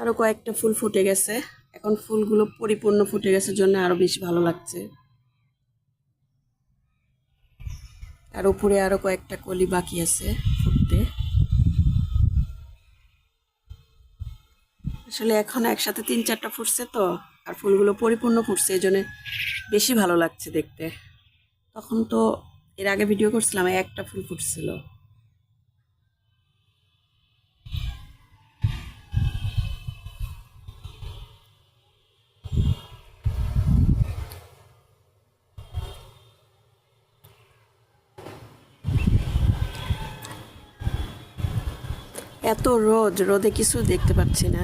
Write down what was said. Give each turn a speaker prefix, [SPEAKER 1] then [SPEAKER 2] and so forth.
[SPEAKER 1] আরও কয়েকটা ফুল ফুটে গেছে। এখন ফুলগুলো পরিপূর্ণ ফুটে গেছে জন্য আরও বেশি ভালো লাগছে। আর উপরে আরও কয়েকটা কলি বাকি আছে ফুটতে। আসলে এখন একসাথে 3-4টা ফুটছে তো, আর ফুলগুলো পরিপূর্ণ ফুটছে, এই জন্য বেশি ভালো লাগছে দেখতে। তখন তো এর আগে ভিডিও করছিলাম একটা ফুল ফুটছিল। এত রোদে কিছু দেখতে পাচ্ছি না।